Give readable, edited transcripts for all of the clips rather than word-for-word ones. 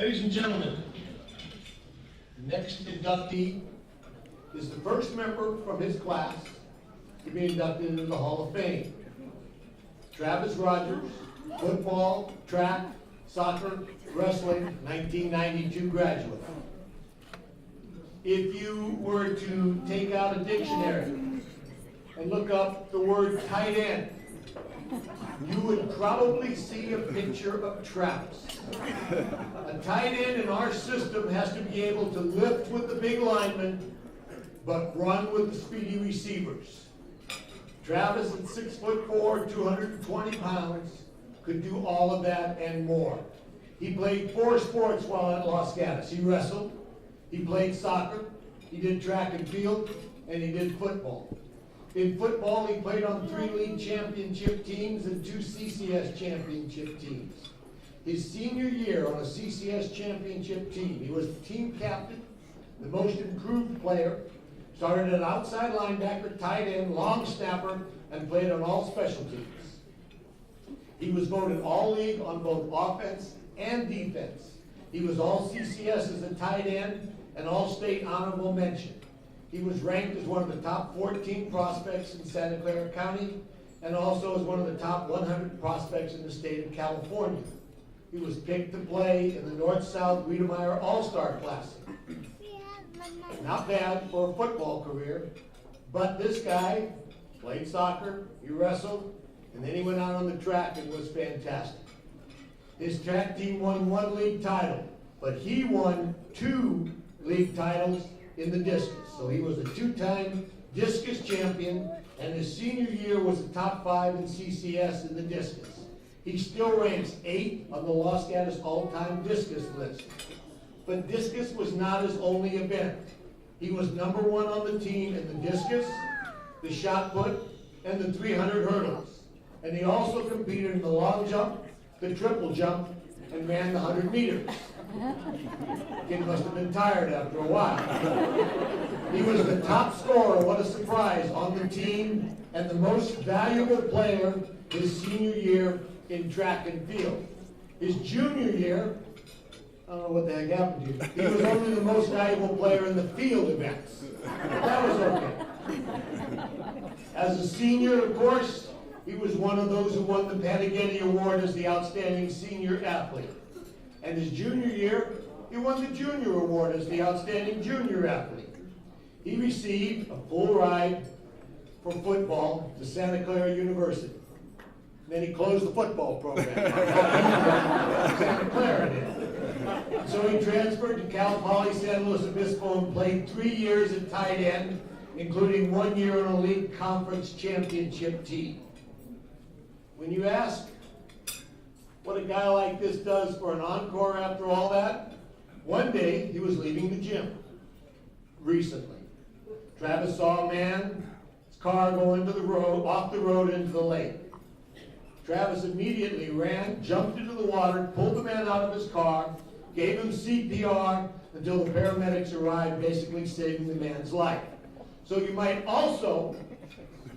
Ladies and gentlemen, the next inductee is the first member from his class to be inducted into the Hall of Fame. Travis Rodgers, football, track, soccer, wrestling, 1992 graduate. If you were to take out a dictionary and look up the word tight end, you would probably see a picture of Travis. A tight end in our system has to be able to lift with the big linemen, but run with the speedy receivers. Travis, at 6'4", 220 pounds, could do all of that and more. He played 4 sports while at Los Gatos. He wrestled, he played soccer, he did track and field, and he did football. In football, he played on 3 league championship teams and 2 CCS championship teams. His senior year on a CCS championship team, he was the team captain, the most improved player, started at outside linebacker, tight end, long snapper, and played on all special teams. He was voted all-league on both offense and defense. He was all CCS as a tight end and all-state honorable mention. He was ranked as one of the top 14 prospects in Santa Clara County and also as one of the top 100 prospects in the state of California. He was picked to play in the North-South Wiedemeyer All-Star Classic. Not bad for a football career, but this guy played soccer, he wrestled, and then he went out on the track and was fantastic. His track team won 1 league title, but he won 2 league titles in the discus. So he was a 2-time discus champion, and his senior year was a top 5 in CCS in the discus. He still ranks 8th on the Los Gatos all-time discus list. But discus was not his only event. He was number 1 on the team in the discus, the shot put, and the 300 hurdles. And he also competed in the long jump, the triple jump, and ran the 100 meters. Kid must have been tired after a while. He was the top scorer, what a surprise, on the team, and the most valuable player his senior year in track and field. His junior year, I don't know what the heck happened to you, he was only the most valuable player in the field events. That was okay. As a senior, of course, he was one of those who won the Panagetti Award as the outstanding senior athlete. And his junior year, he won the junior award as the outstanding junior athlete. He received a full ride for football to Santa Clara University. Then he closed the football program. Santa Clara did. So he transferred to Cal Poly San Luis Obispo and played 3 years at tight end, including 1 year on a league conference championship team. When you ask what a guy like this does for an encore after all that, one day he was leaving the gym. Recently, Travis saw a man, his car go into the road, off the road into the lake. Travis immediately ran, jumped into the water, pulled the man out of his car, gave him CPR until the paramedics arrived, basically saving the man's life. So you might also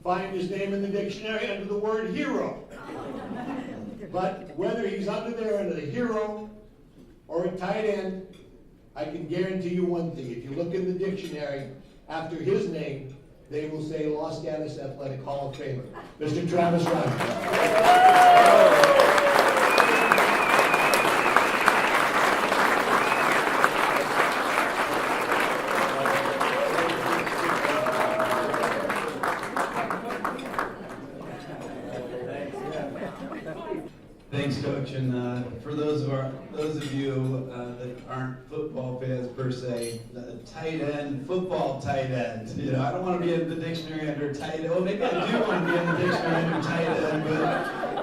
find his name in the dictionary under the word hero. But whether he's under there under the hero or a tight end, I can guarantee you one thing. If you look in the dictionary, after his name, they will say Los Gatos Athletic Hall of Famer, Mr. Travis Rodgers. Thanks, Coach. And for those of you that aren't football fans per se, tight end, football tight end. You know, I don't want to be in the dictionary under tight end. Well, maybe I do want to be in the dictionary under tight end, but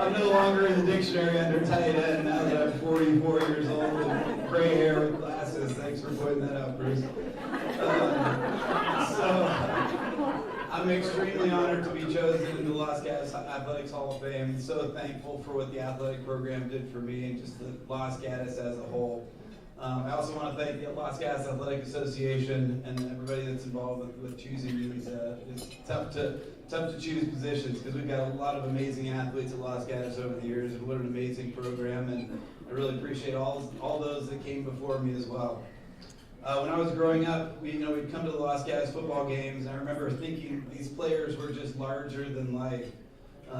I'm no longer in the dictionary under tight end now that I'm 44 years old with gray hair with glasses. Thanks for pointing that out, Bruce. I'm extremely honored to be chosen in the Los Gatos Athletics Hall of Fame, and so thankful for what the athletic program did for me and just the Los Gatos as a whole. I also want to thank the Los Gatos Athletic Association and everybody that's involved with choosing these. It's tough to choose positions because we've got a lot of amazing athletes at Los Gatos over the years, and what an amazing program. And I really appreciate all those that came before me as well. When I was growing up, we'd come to the Los Gatos football games, and I remember thinking these players were just larger than life.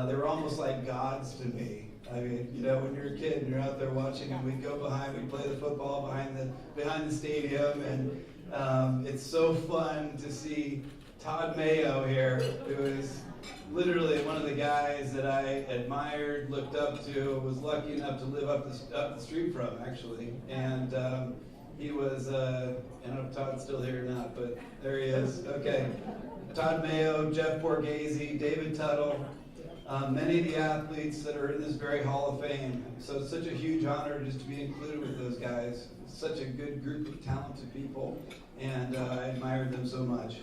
They were almost like gods to me. I mean, when you're a kid and you're out there watching, and we'd play the football behind the stadium, and it's so fun to see Todd Mayo here, who is literally one of the guys that I admired, looked up to, was lucky enough to live up the street from, actually. And he was, I don't know if Todd's still here or not, but there he is. Okay. Todd Mayo, Jeff Borghese, David Tuttle, many of the athletes that are in this very Hall of Fame. So it's such a huge honor just to be included with those guys. Such a good group of talented people, and I admired them so much.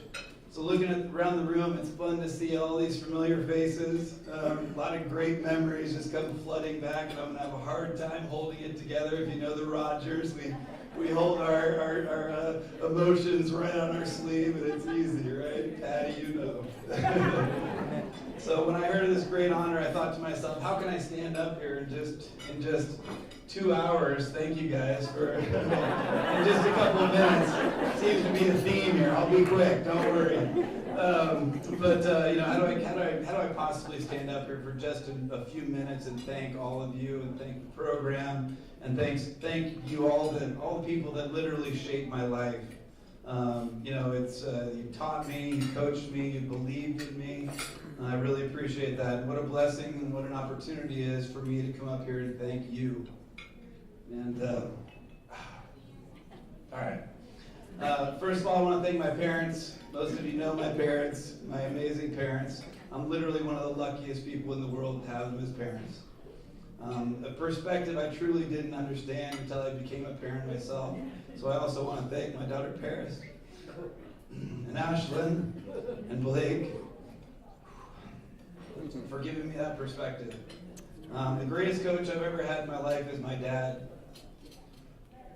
So looking around the room, it's fun to see all these familiar faces. A lot of great memories just come flooding back, and I'm going to have a hard time holding it together. If you know the Rodgers, we hold our emotions right on our sleeve, and it's easy, right? Patty, you know. So when I heard of this great honor, I thought to myself, how can I stand up here in just 2 hours? Thank you guys for in just a couple of minutes. Seems to be the theme here. I'll be quick. Don't worry. How do I possibly stand up here for just a few minutes and thank all of you and thank the program and thank you all the people that literally shaped my life. You taught me, you coached me, you believed in me. I really appreciate that. What a blessing and what an opportunity it is for me to come up here and thank you. And all right. First of all, I want to thank my parents. Most of you know my parents, my amazing parents. I'm literally one of the luckiest people in the world to have them as parents. A perspective I truly didn't understand until I became a parent myself. So I also want to thank my daughter Paris, and Ashlyn, and Blake for giving me that perspective. The greatest coach I've ever had in my life is my dad.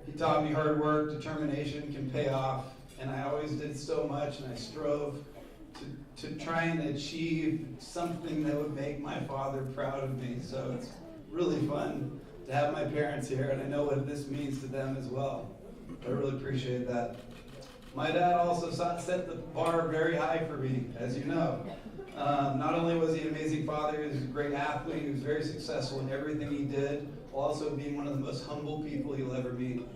He taught me hard work, determination can pay off, and I always did so much, and I strove to try and achieve something that would make my father proud of me. So it's really fun to have my parents here, and I know what this means to them as well. I really appreciate that. My dad also set the bar very high for me, as you know. Not only was he an amazing father, he was a great athlete, he was very successful in everything he did, while also being one of the most humble people you'll ever meet.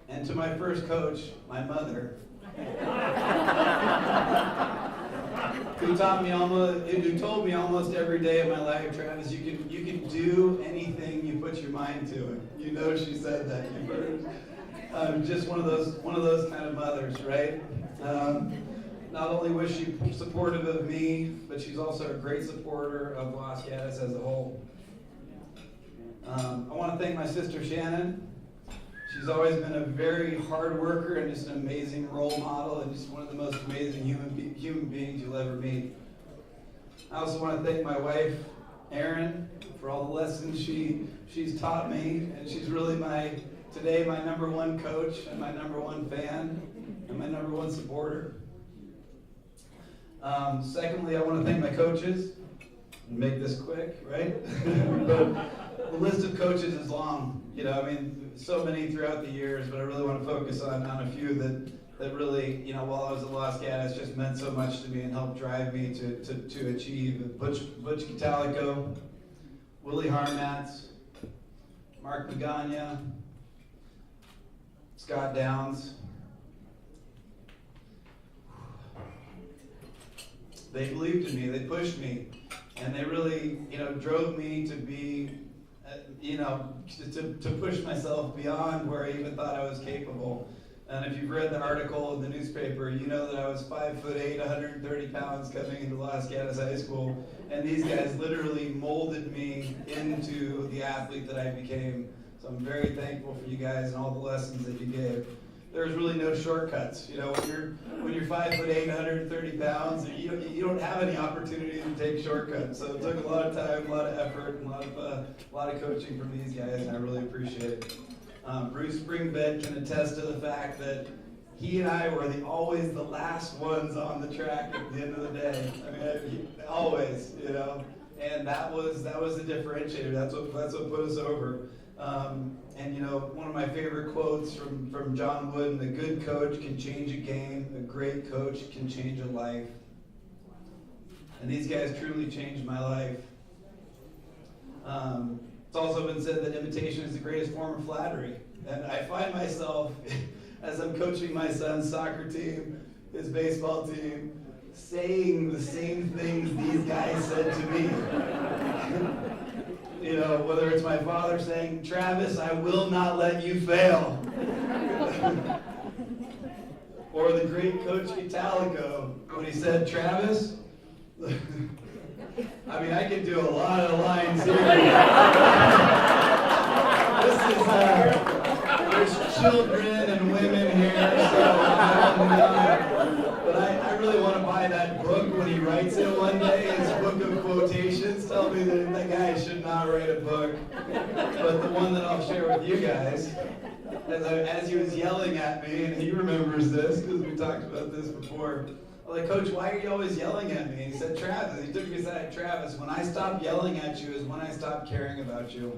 And to my first coach, my mother, who told me almost every day of my life, Travis, you can do anything you put your mind to it. You know she said that. You've heard. Just one of those kind of mothers, right? Not only was she supportive of me, but she's also a great supporter of Los Gatos as a whole. I want to thank my sister Shannon. She's always been a very hard worker and just an amazing role model and just one of the most amazing human beings you'll ever meet. I also want to thank my wife, Erin, for all the lessons she's taught me, and she's really today my number one coach and my number one fan and my number one supporter. Secondly, I want to thank my coaches. Make this quick, right? But the list of coaches is long. So many throughout the years, but I really want to focus on a few that really, while I was at Los Gatos, just meant so much to me and helped drive me to achieve. Butch Catalico, Willie Harmatz, Mark Magana, Scott Downs. They believed in me, they pushed me, and they really, drove me to be, to push myself beyond where I even thought I was capable. And if you've read the article in the newspaper, you know that I was 5'8", 130 pounds coming into Los Gatos High School, and these guys literally molded me into the athlete that I became. So I'm very thankful for you guys and all the lessons that you gave. There's really no shortcuts. When you're 5'8", 130 pounds, you don't have any opportunity to take shortcuts. So it took a lot of time, a lot of effort, and a lot of coaching from these guys, and I really appreciate it. Bruce Springbed can attest to the fact that he and I were always the last ones on the track at the end of the day. I mean, always, And that was the differentiator. That's what put us over. And you know, one of my favorite quotes from John Wooden: "A good coach can change a game. A great coach can change a life." And these guys truly changed my life. It's also been said that imitation is the greatest form of flattery. And I find myself, as I'm coaching my son's soccer team, his baseball team, saying the same things these guys said to me. You know, whether it's my father saying, "Travis, I will not let you fail." Or the great Coach Italico, when he said, "Travis," I mean, I could do a lot of lines here. There's children and women here, but I really want to buy that book when he writes it one day. His book of quotations. Tell me that guy should not write a book. But the one that I'll share with you guys, as he was yelling at me, and he remembers this because we talked about this before. I'm like, "Coach, why are you always yelling at me?" He said, "Travis," he took me aside, "Travis, when I stop yelling at you is when I stop caring about you."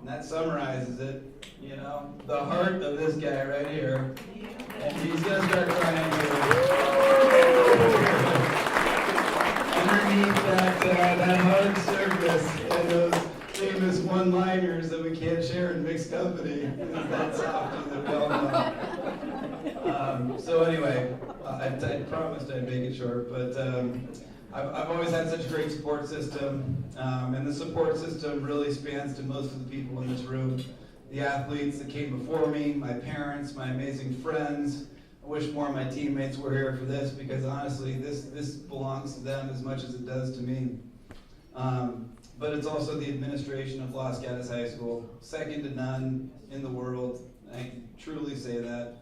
And that summarizes it, you know, the heart of this guy right here. And he's going to start crying here. Underneath that hard surface and those famous one-liners that we can't share in mixed company. It's that soft that we all know. So anyway, I promised I'd make it short, but I've always had such a great support system, and the support system really spans to most of the people in this room. The athletes that came before me, my parents, my amazing friends. I wish more of my teammates were here for this, because honestly, this belongs to them as much as it does to me. But it's also the administration of Los Gatos High School, second to none in the world. I can truly say that.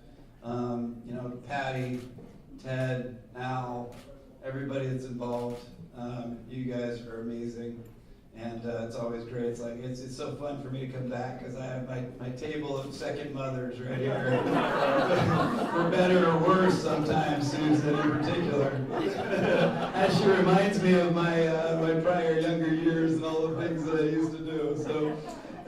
You know, Patty, Ted, Al, everybody that's involved. You guys are amazing, and it's always great. It's like it's so fun for me to come back because I have my table of second mothers right here, for better or worse sometimes. Susan in particular, as she reminds me of my prior younger years and all the things that I used to do. So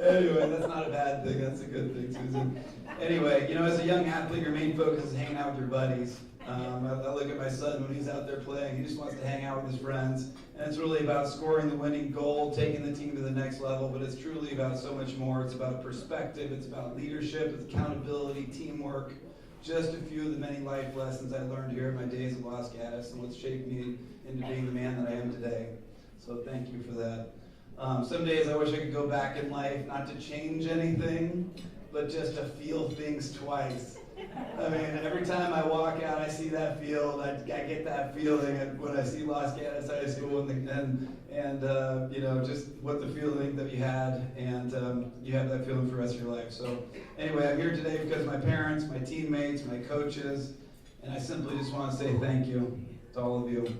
anyway, that's not a bad thing. That's a good thing, Susan. Anyway, you know, as a young athlete, your main focus is hanging out with your buddies. I look at my son when he's out there playing. He just wants to hang out with his friends. And it's really about scoring the winning goal, taking the team to the next level, but it's truly about so much more. It's about perspective, it's about leadership, it's accountability, teamwork. Just a few of the many life lessons I learned here in my days at Los Gatos and what's shaped me into being the man that I am today. So thank you for that. Some days I wish I could go back in life, not to change anything, but just to feel things twice. I mean, every time I walk out, I see that field. I get that feeling when I see Los Gatos High School, and you know, just what the feeling that you had, and you have that feeling for the rest of your life. So anyway, I'm here today because my parents, my teammates, my coaches, and I simply just want to say thank you to all of you.